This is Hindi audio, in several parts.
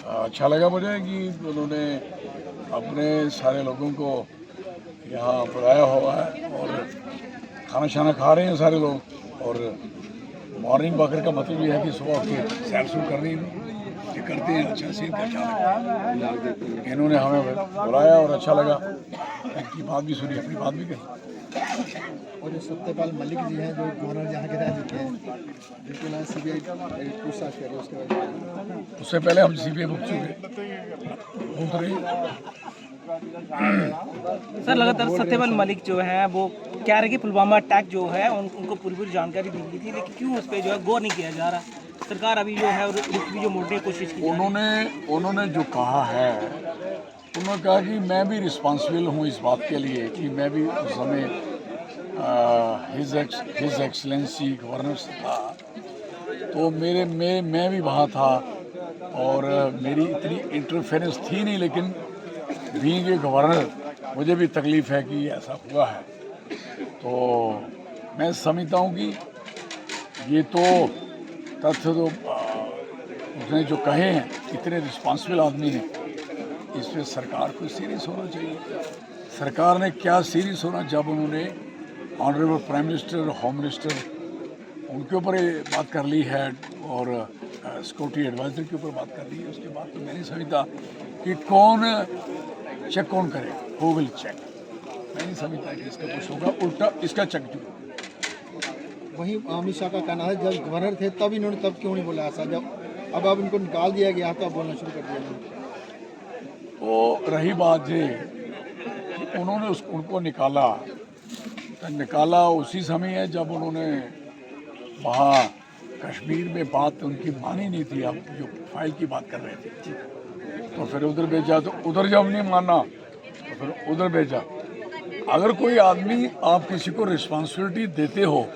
अच्छा लगा मुझे कि उन्होंने अपने सारे लोगों को यहाँ बुलाया हुआ है और खाना शाना खा रहे हैं सारे लोग। और मॉर्निंग वॉकर का मतलब ये है कि सुबह उठ के सैर सूर कर रही हैं, ये करते हैं। अच्छा सीन का अच्छा लगा, इन्होंने हमें बुलाया और अच्छा लगा, इनकी बात भी सुनी, अपनी बात भी कही। और जो सत्यपाल मलिक जी हैं, जो गवर्नर यहाँ के रह चुके हैं, जिनके नाम सीबीआई पूछताछ कर रही है, उसके बाद उससे पहले हम सीबीआई भुगत रहे सर लगातार सत्यपाल मलिक जो है वो कह रहे कि पुलवामा अटैक जो है उनको पूरी जानकारी दी गई थी, लेकिन क्यों उस पर जो है गौर नहीं किया जा रहा। सरकार अभी जो है रुख भी जो मोड़ने की कोशिश की उन्होंने जो कहा है, उन्होंने कहा कि मैं भी रिस्पॉन्सिबल हूँ इस बात के लिए कि मैं भी उस समय हिज एक्सलेंसी गवर्नर था, तो मैं भी वहाँ था और मेरी इतनी इंटरफेरेंस थी नहीं, लेकिन बीइंग ए गवर्नर मुझे भी तकलीफ़ है कि ऐसा हुआ है। तो मैं समझता हूँ कि ये तो तथ्य तो उसने जो कहे हैं, इतने रिस्पॉन्सिबल आदमी हैं, इस पर सरकार को सीरियस होना चाहिए। सरकार ने क्या सीरियस होना, जब उन्होंने honourable prime minister, home minister, उनके ऊपर बात कर ली है और सिक्योरिटी एडवाइजर के ऊपर बात कर ली है, उसके बाद तो मैं नहीं समझता कि कौन करे, हु विल चेक। मैं नहीं समझता कि इसका कुछ होगा, उल्टा इसका चेक जो। वहीं अमित शाह का कहना है जब गवर्नर थे तब इन्होंने तब क्यों नहीं बोला ऐसा, जब अब इनको निकाल दिया गया तो अब बोलना शुरू कर दिया इन्होंने। तो रही बात ये कि उन्होंने उनको निकाला, तो निकाला उसी समय है जब उन्होंने वहाँ कश्मीर में बात उनकी मानी नहीं थी। अब जो फाइल की बात कर रहे थे, तो फिर उधर भेजा, तो उधर जब नहीं माना तो फिर उधर भेजा। अगर कोई आदमी, आप किसी को रिस्पॉन्सिबिलिटी देते हो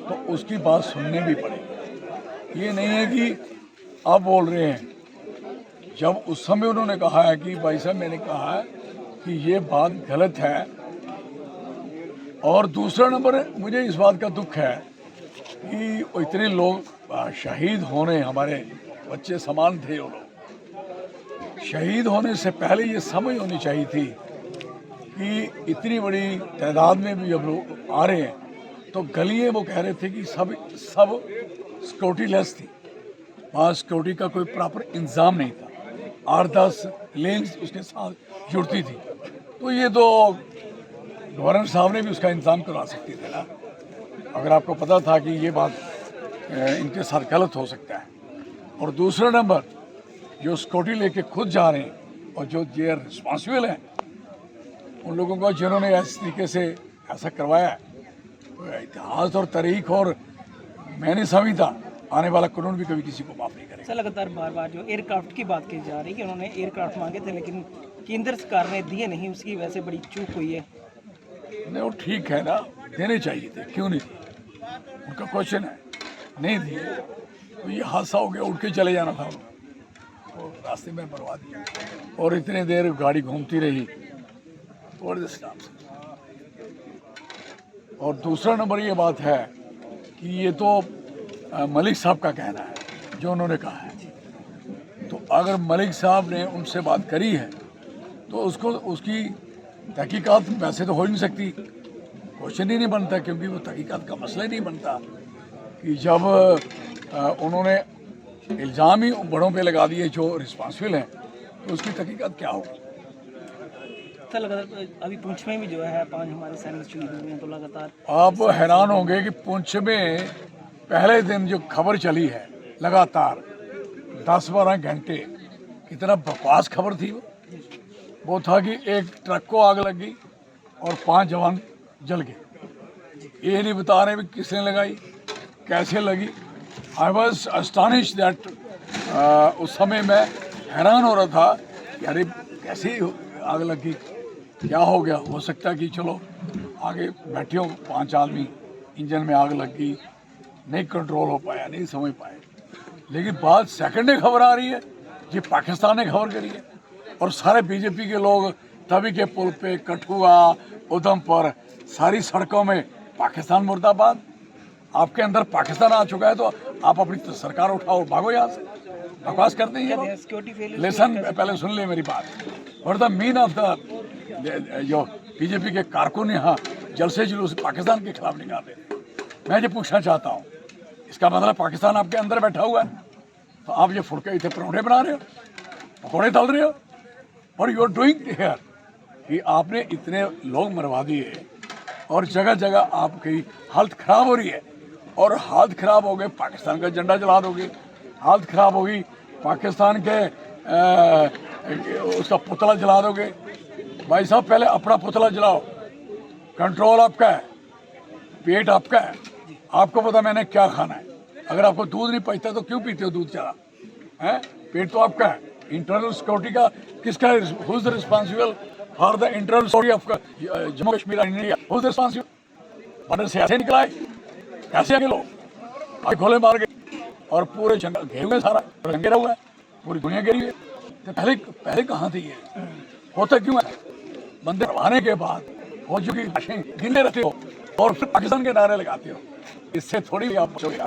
तो उसकी बात सुनने भी पड़ेगी। ये नहीं है कि आप बोल रहे हैं। जब उस समय उन्होंने कहा है कि भाई साहब, मैंने कहा है कि ये बात गलत है, और दूसरा नंबर मुझे इस बात का दुख है कि इतने लोग शहीद होने, हमारे बच्चे समान थे वो लोग, शहीद होने से पहले ये समझ होनी चाहिए थी कि इतनी बड़ी तादाद में भी जब लोग आ रहे हैं, तो गलियाँ वो कह रहे थे कि सब सिक्योरिटी लेस थी, वहाँ सिक्योरिटी का कोई प्रॉपर इंतज़ाम नहीं था, 8-10 लेन्स उसके साथ जुड़ती थी। तो ये तो गवर्नर साहब ने भी उसका इंतज़ाम करवा सकते थे ना, अगर आपको पता था कि ये बात इनके साथ गलत हो सकता है। और दूसरा नंबर, जो सिक्योरिटी लेके खुद जा रहे हैं और जो ये रिस्पॉन्सिबल हैं, उन लोगों को जिन्होंने इस तरीके से ऐसा करवाया है, तो इतिहास और तारीख और मैं नहीं समझता आने वाला कानून भी कभी किसी को माफ़ नहीं करेगा। सर लगातार बार बार जो एयरक्राफ्ट की बात की जा रही है कि उन्होंने एयरक्राफ्ट मांगे थे, लेकिन केंद्र सरकार ने दिए नहीं, उसकी वजह से बड़ी चूक हुई है। नहीं, वो ठीक है ना, देने चाहिए थे, क्यों नहीं दिए, उनका क्वेश्चन है, नहीं दिए तो ये हादसा हो गया, उठ के चले जाना था, तो रास्ते में बर्बाद दिया और इतने देर गाड़ी घूमती रही। और दिस और दूसरा नंबर ये बात है कि ये तो मलिक साहब का कहना है जो उन्होंने कहा है, तो अगर मलिक साहब ने उनसे बात करी है तो उसको उसकी तहकीकात वैसे तो हो ही नहीं सकती, क्वेश्चन ही नहीं बनता, क्योंकि वो तहकीकात का मसला ही नहीं बनता कि जब उन्होंने इल्ज़ाम ही बड़ों पे लगा दिए जो रिस्पॉन्सिबल हैं, तो उसकी तहकीकात क्या होगी। सर लगातार अभी पुंछ में भी जो है 5 हमारे सैनिक शहीद हुए हैं, तो लगातार आप हैरान होंगे कि पुंछ में पहले दिन जो खबर चली है लगातार 10-12 घंटे, कितना बकवास खबर थी वो था कि एक ट्रक को आग लग गई और 5 जवान जल गए। ये नहीं बता रहे भी किसने लगाई, कैसे लगी। आई वॉज अस्टानिश दैट, उस समय मैं हैरान हो रहा था कि अरे कैसे आग लगी, क्या हो गया। हो सकता है कि चलो आगे बैठे हो 5 आदमी, इंजन में आग लग गई, नहीं कंट्रोल हो पाया, नहीं समझ पाए, लेकिन बाद सेकंड डे खबर आ रही है कि पाकिस्तान ने खबर करी है, और सारे बीजेपी के लोग तभी के पुल पे, कठुआ, उधमपुर, सारी सड़कों में पाकिस्तान मुर्दाबाद। आपके अंदर पाकिस्तान आ चुका है तो आप अपनी सरकार उठाओ, भागो यहाँ से। बकवास करते हैं ये लोग। सिक्योरिटी फेलियर लेसन पहले सुन ले मेरी बात। और द मीन ऑफ द जो बीजेपी के कारकुन यहाँ जलसे जुलूस पाकिस्तान के खिलाफ निकाल रहे थे। मैं ये पूछना चाहता हूँ, इसका मतलब पाकिस्तान आपके अंदर बैठा हुआ है, तो आप ये फुड़के इतने परोठे बना रहे हो, पकौड़े तल रहे हो, और यू आर डूइंग हियर कि आपने इतने लोग मरवा दिए और जगह जगह आपकी हालत ख़राब हो रही है। और हालत ख़राब हो गई, पाकिस्तान का झंडा जला दोगे, हालत ख़राब होगी, पाकिस्तान के उसका पुतला जला दोगे। भाई साहब पहले अपना पुतला जलाओ, कंट्रोल आपका है, पेट आपका है, आपको पता मैंने क्या खाना है। अगर आपको दूध नहीं पचता तो क्यों पीते हो दूध चला है? पेट तो आपका है। इंटरनल सिक्योरिटी का किसका, who is responsible for the internal security of Jammu Kashmir and India? Who is responsible? Border से ऐसे निकला है, कैसे आगे लोग आगे खोले मार गए और पूरे जंगल घेरे हुए, सारा घेरा हुआ है, पूरी दुनिया घेरी हुई है। तो पहले कहाँ थी ये? होता क्यों है? बंदे मरवाने के बाद फौजियों की लाशें गिनते रहते हो और फिर पाकिस्तान के नारे लगाते हो। इससे थोड़ी आप बचोगे,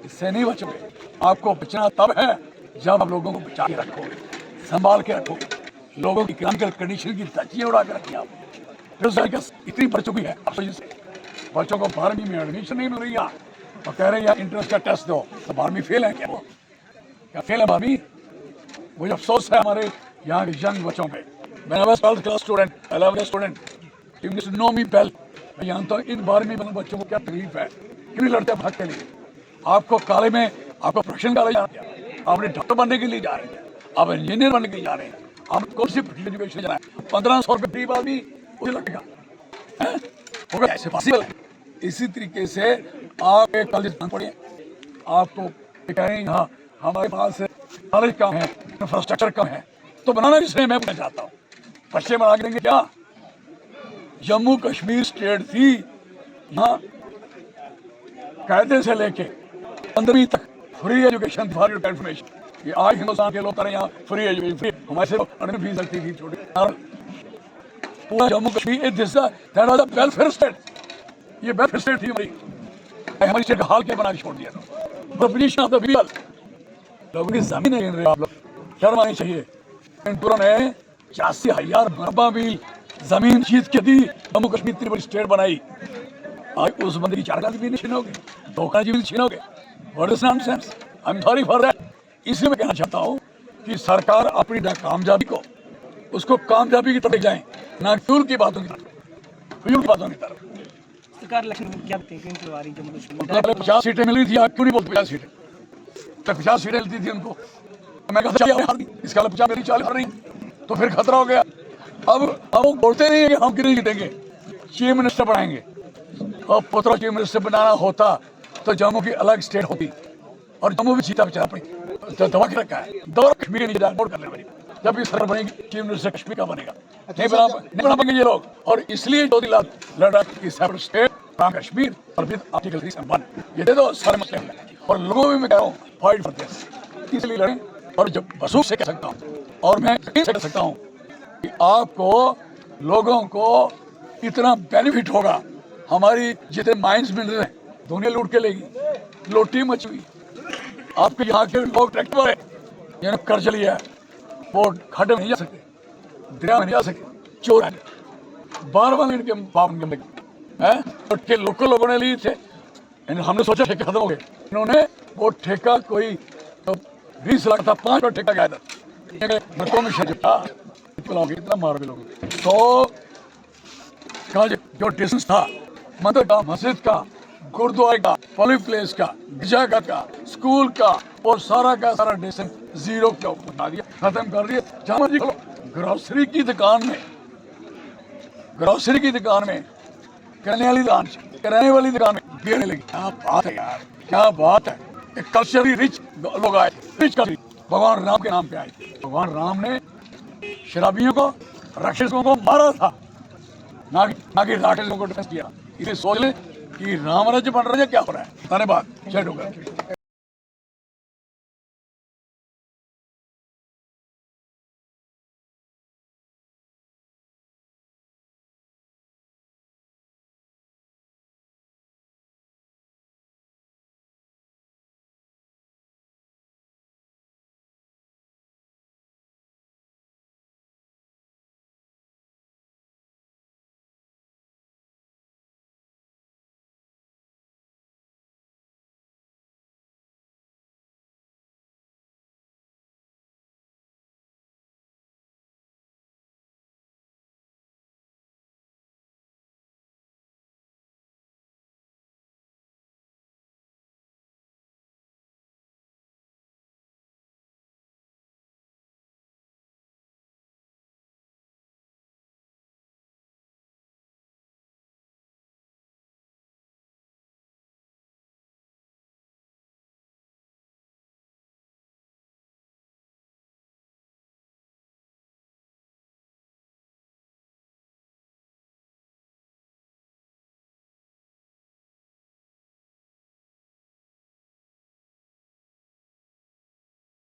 इससे नहीं बचोगे। आपको बचना तब है जब आप लोगों को बचा के रखोगे, संभाल के रखोगे। लोगों की इकोनॉमिकल कंडीशन की धज्जियां उड़ा के रखी आप। इतनी बढ़ चुकी है बच्चों को 12वीं में एडमिशन नहीं मिल रही है और कह रहे हैं यार इंट्रेंस का टेस्ट दो, तो 12वीं फेल है क्या? वो क्या फेल है 12वीं? मुझे अफसोस है हमारे यहाँ के यंग बच्चों पे। मैं 12th class student, 11th student, English नो मी पेल। मैं जानता हूँ इन 12वीं वाले बच्चों को क्या तकलीफ है, क्यों नहीं लड़ते हक के लिए। आपको काले में आपको प्रोफेशन काले जा रहे हैं, आपने डॉक्टर बनने के लिए जा रहे हैं, आप इंजीनियर बनने के लिए जा रहे हैं, आप कौन सी एजुकेशन जा रहे हैं? 1500 रुपये फ्री आदमी उसे लगेगा, होगा ऐसे पॉसिबल है? इसी तरीके से आप एक कॉलेज पढ़िए, आपको कह रहे हैं यहाँ हमारे पास कॉलेज कम है, इंफ्रास्ट्रक्चर कम है, तो बनाना किसने? मैं पूछना चाहता हूँ। बच्चे बना के देंगे क्या? जम्मू कश्मीर स्टेट थी, यहाँ कायदे से लेके 15वीं तक free education for your information. ये आज हिंदुस्तान के लोग करें यहाँ फ्री एजुकेशन, फ्री। हमारे से अड़ने फीस लगती थी छोटी। पूरा Jammu Kashmir that was a welfare state, ये वेलफेयर स्टेट थी हमारी स्टेट का हाल क्या बना के छोड़ दिया था। पोजीशन ऑफ द पीपल, लोगों की जमीन नहीं गिन रहे आप लोग, शर्म आनी चाहिए। ने 84,000 मरबा मील जमीन जीत के दी, जम्मू कश्मीर इतनी बड़ी स्टेट बनाई। आज उस बंदे की 4 गाली भी नहीं छीनोगे, 2 गाली भी छीनोगे। What is nonsense? I am sorry for that. इसलिए मैं कहना चाहता हूँ कि सरकार अपनी कामयाबी को, उसको कामयाबी की तरफ जाए, ना फ्यूल की बातों की तरफ, फ्यूल की बातों की तरफ। सरकार इलेक्शन में क्या देखते हैं करवा रही जम्मू कश्मीर? पहले 50 सीटें मिल रही थी, आज क्यों नहीं बोलते 50 सीटें? तो 50 सीटें मिलती थी उनको, मैं कहता इसका 50 मेरी 40 हार रही, तो फिर खतरा हो गया। अब वो बोलते नहीं है कि हम कितने जीतेंगे, चीफ मिनिस्टर बनाएंगे। और पुत्रा चीफ मिनिस्टर बनाना होता तो जम्मू की अलग स्टेट होती, और जम्मू भी जीता बेचारा अपनी तो दबा के रखा है। दबा कश्मीर नहीं जा वोट कर ले, जब ये सरकार बनेगी चीफ मिनिस्टर कश्मीर का बनेगा। नहीं बना पाएंगे ये लोग, और इसलिए 2 लद्दाख की सेपरेट स्टेट कश्मीर और फिर आर्टिकल 3 ये दे दो, सारे मसले हैं। और लोगों में मैं कह रहा हूँ फाइट फॉर दिस, इसलिए लड़ें। और जब वसूख से कह सकता हूँ और मैं यकीन से कह सकता हूँ कि आपको लोगों को इतना बेनिफिट होगा, हमारी जितने माइंस मिनरल हैं दुनिया लूट के लेगी, लोटी मची हुई। आपके यहाँ के लोग ट्रैक्टर वाले जिन्होंने कर्ज लिया है वो खड्डे में नहीं जा सकते, दरिया में नहीं जा सकते, चोर है। बार इनके बाप हैं के लोकल लोगों ने लिए थे, हमने सोचा ठेके खत्म हो गए, इन्होंने वो ठेका कोई तो 20 लाख था, 5 बार ठेका गया था। इतना मार लोग तो का जो डिस्टेंस था मंदिर का, मस्जिद का, गुरुद्वारे का, पब्लिक प्लेस का, गिरजाघर का, स्कूल का, और सारा का सारा डिस्टेंस 0 के ऊपर बना दिया, खत्म कर दिया। जहाँ जी ग्रोसरी की दुकान में, किराने वाली दुकान में गिरने लगी। क्या बात है यार, क्या बात है। एक कल्चरली रिच लोग आए, रिच कल्चर, भगवान राम के नाम पे आए। भगवान राम ने शराबियों को, राक्षसों को मारा था, ना कि राक्षसों को डिफेंस किया। इसे सोच ले कि राम राज्य बन रहा है, क्या हो रहा है। धन्यवाद, जय डोगरा।